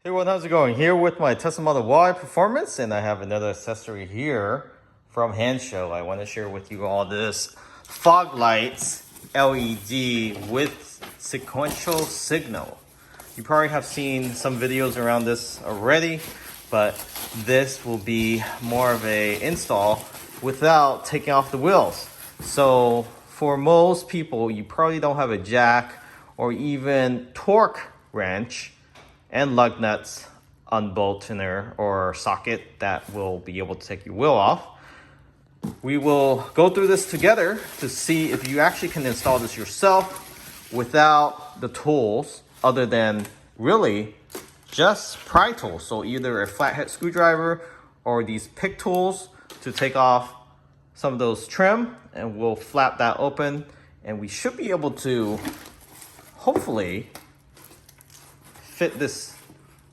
Hey everyone, how's it going? Here with my Tesla Model Y Performance, and I have another accessory here from Hansshow. I want to share with you all this fog lights LED with sequential signal. You probably have seen some videos around this already, but this will be more of a install without taking off the wheels. So for most people, you probably don't have a jack or even torque wrench and lug nuts on bolt in there or socket that will be able to take your wheel off. We will go through this together to see if you actually can install this yourself without the tools other than really just pry tools. So either a flathead screwdriver or these pick tools to take off some of those trim, and we'll flap that open and we should be able to hopefully fit this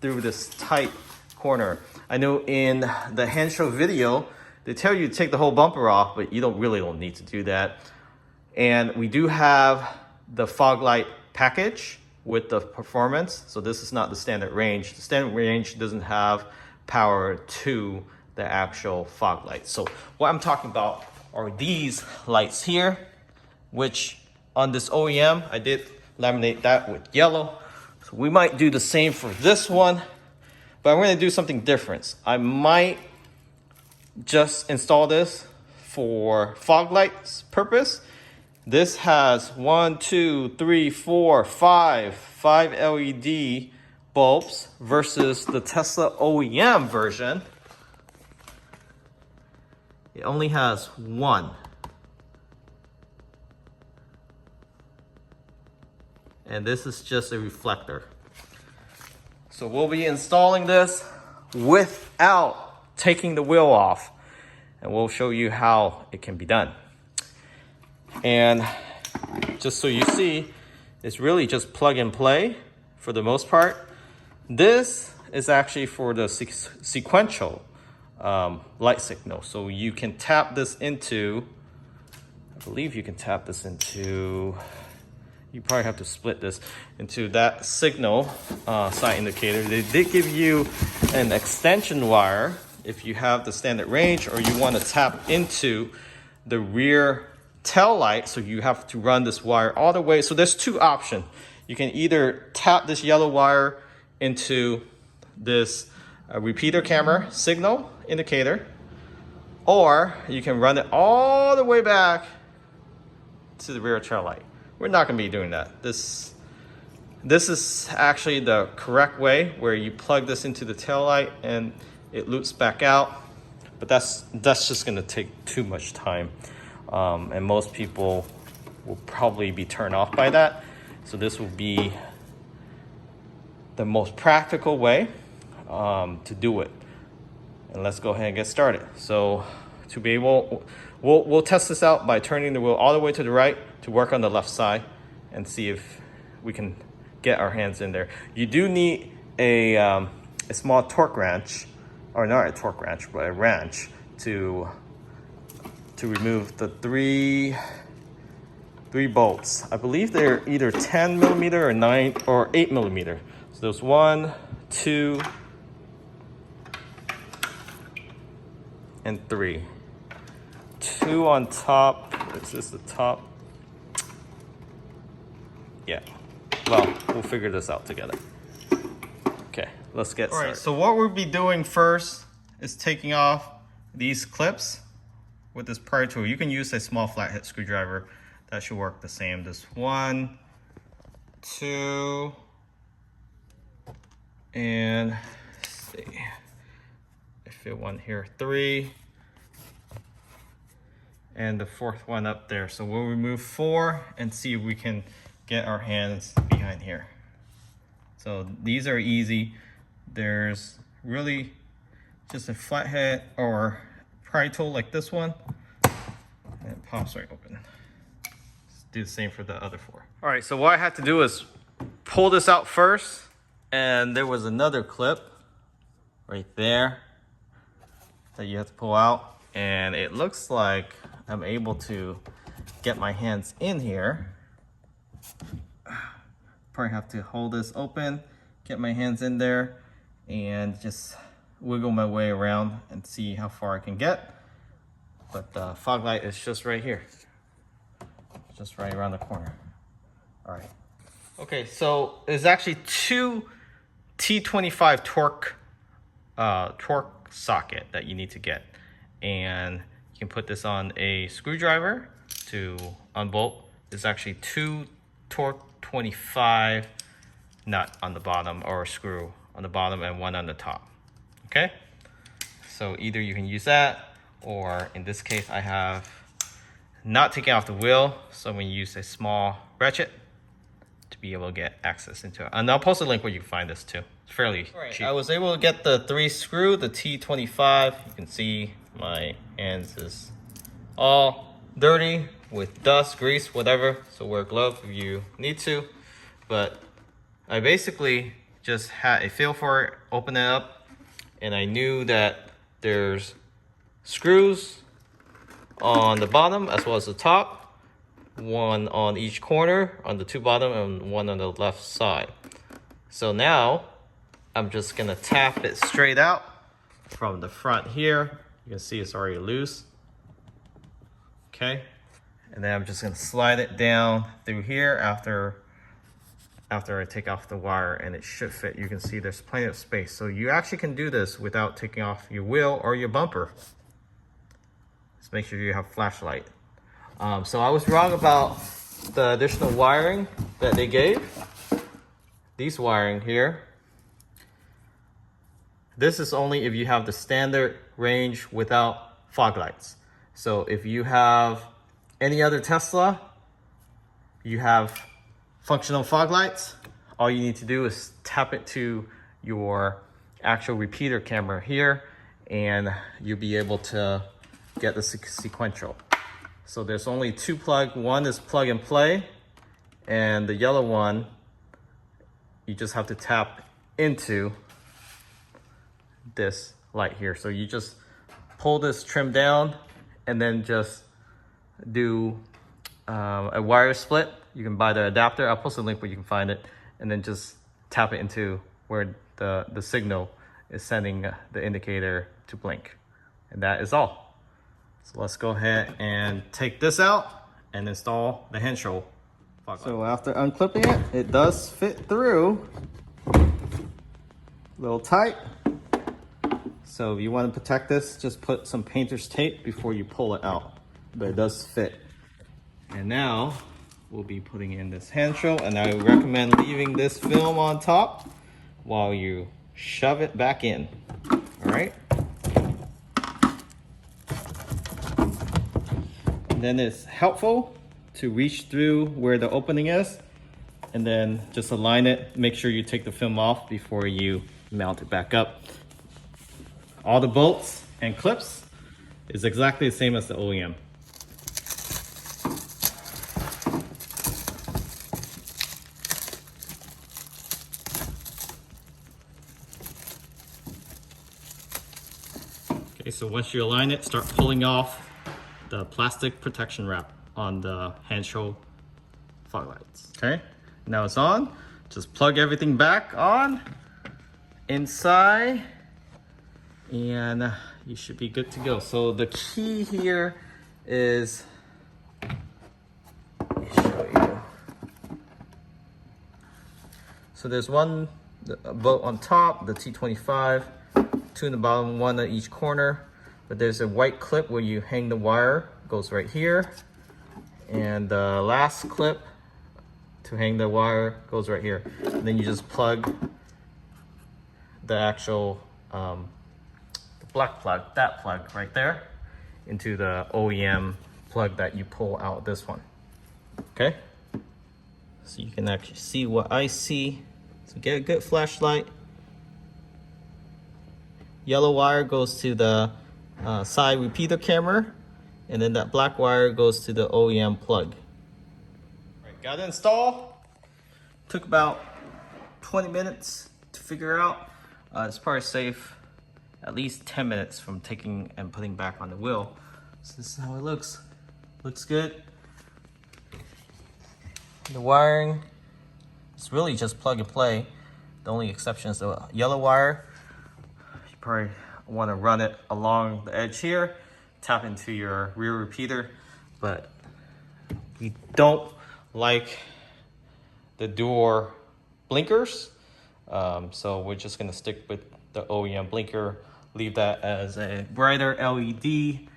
through this tight corner. I know in the Hansshow video, they tell you to take the whole bumper off, but you don't need to do that. And we do have the fog light package with the performance. So this is not the standard range. The standard range doesn't have power to the actual fog light. So what I'm talking about are these lights here, which on this OEM, I did laminate that with yellow. So we might do the same for this one, but I'm going to do something different. I might just install this for fog lights purpose. This has 5 LED bulbs versus the Tesla OEM version. It only has one. And this is just a reflector. So we'll be installing this without taking the wheel off, and we'll show you how it can be done. And just so you see, it's really just plug and play for the most part. This is actually for the sequential light signal. So you can tap this into, I believe you can tap this into, you probably have to split this into that signal sign indicator. They did give you an extension wire if you have the standard range or you want to tap into the rear tail light. So you have to run this wire all the way. So there's two options. You can either tap this yellow wire into this repeater camera signal indicator, or you can run it all the way back to the rear tail light. We're not going to be doing that. This is actually the correct way, where you plug this into the tail light and it loops back out. But that's just going to take too much time, and most people will probably be turned off by that. So this will be the most practical way to do it. And let's go ahead and get started. So to be able, we'll test this out by turning the wheel all the way to the right to work on the left side and see if we can get our hands in there. You do need a small torque wrench, or not a torque wrench, but a wrench to remove the three bolts. I believe they're either 10 millimeter or 9 or 8 millimeter. So there's 1, 2, and 3. 2 on top. This is the top. Yeah. Well, we'll figure this out together. Okay, let's get started. All right, so what we'll be doing first is taking off these clips with this pry tool. You can use a small flathead screwdriver. That should work the same. This 1, 2, and let's see. I fit one here, 3. And the 4th one up there. So we'll remove 4 and see if we can get our hands behind here. So these are easy. There's really just a flathead or pry tool like this one, and it pops right open. Let's do the same for the other 4. All right, so what I had to do is pull this out first, and there was another clip right there that you have to pull out, and it looks like I'm able to get my hands in here. Probably have to hold this open, get my hands in there, and just wiggle my way around and see how far I can get. But the fog light is just right here, just right around the corner. All right. Okay, so there's actually two T25 torque socket that you need to get, and you can put this on a screwdriver to unbolt. There's actually two torque 25 nut on the bottom, or a screw on the bottom and one on the top. Okay, so either you can use that, or in this case I have not taken off the wheel, so I'm going to use a small ratchet to be able to get access into it. And I'll post a link where you can find this too. It's fairly cheap. I was able to get the 3 screw, the T25. You can see my hands is all dirty with dust, grease, whatever. So wear gloves if you need to. But I basically just had a feel for it, open it up, and I knew that there's screws on the bottom as well as the top. One on each corner on the two bottom and one on the left side. So now I'm just gonna tap it straight out from the front here. You can see it's already loose. Okay, and then I'm just gonna slide it down through here after I take off the wire, and it should fit. You can see there's plenty of space. So you actually can do this without taking off your wheel or your bumper. Just make sure you have flashlight. So I was wrong about the additional wiring that they gave. These wiring here. This is only if you have the standard range without fog lights. So if you have any other Tesla, you have functional fog lights, all you need to do is tap it to your actual repeater camera here, and you'll be able to get the sequential. So there's only two plug. One is plug and play, and the yellow one, you just have to tap into this light here. So you just pull this trim down and then just do a wire split. You can buy the adapter. I'll post a link where you can find it, and then just tap it into where the signal is sending the indicator to blink. And that is all. So let's go ahead and take this out and install the Hansshow fog light. So after unclipping it, it does fit through. A little tight. So if you want to protect this, just put some painter's tape before you pull it out. But it does fit. And now we'll be putting in this Hansshow, and I would recommend leaving this film on top while you shove it back in. All right. Then it's helpful to reach through where the opening is, and then just align it. Make sure you take the film off before you mount it back up. All the bolts and clips is exactly the same as the OEM. Okay, so once you align it, start pulling off the plastic protection wrap on the Hansshow fog lights. Okay, now it's on. Just plug everything back on inside, and you should be good to go. So the key here is, let me show you. So there's one bolt on top, the T25, two in the bottom, one at each corner. But there's a white clip where you hang the wire, goes right here. And the last clip to hang the wire goes right here. And then you just plug the actual the black plug, that plug right there, into the OEM plug that you pull out this one. Okay? So you can actually see what I see. So get a good flashlight. Yellow wire goes to the side repeater camera, and then that black wire goes to the OEM plug. Right, got it installed. Took about 20 minutes to figure out. It's probably safe at least 10 minutes from taking and putting back on the wheel. So this is how it looks. Looks good. The wiring is really just plug and play. The only exception is the yellow wire. probably want to run it along the edge here, tap into your rear repeater, but you don't like the door blinkers. So we're just gonna stick with the OEM blinker, leave that as a brighter LED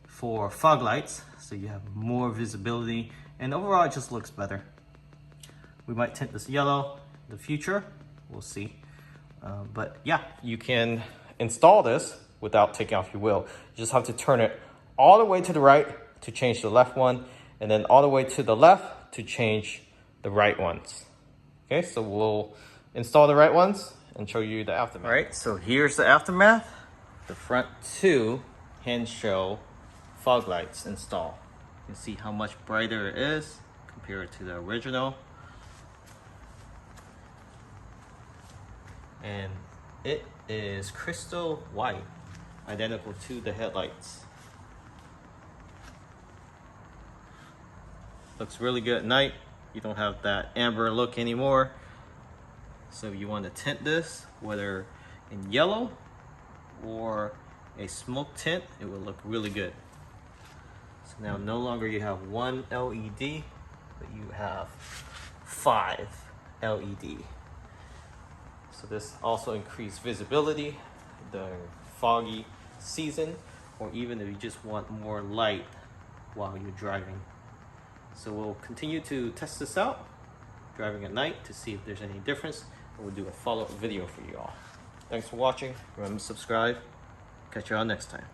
for fog lights, so you have more visibility, and overall it just looks better. We might tint this yellow in the future, we'll see. But yeah, you can install this without taking off your wheel. You just have to turn it all the way to the right to change the left one, and then all the way to the left to change the right ones. Okay, so we'll install the right ones and show you the aftermath. All right, so here's the aftermath. The front two Hansshow fog lights installed. You can see how much brighter it is compared to the original. And it is crystal white, identical to the headlights. Looks really good at night. You don't have that amber look anymore. So if you want to tint this, whether in yellow or a smoke tint, it will look really good. So now no longer you have one LED, but you have 5 LED. So this also increased visibility during foggy season, or even if you just want more light while you're driving. So we'll continue to test this out, driving at night, to see if there's any difference, and we'll do a follow-up video for you all. Thanks for watching. Remember to subscribe. Catch you all next time.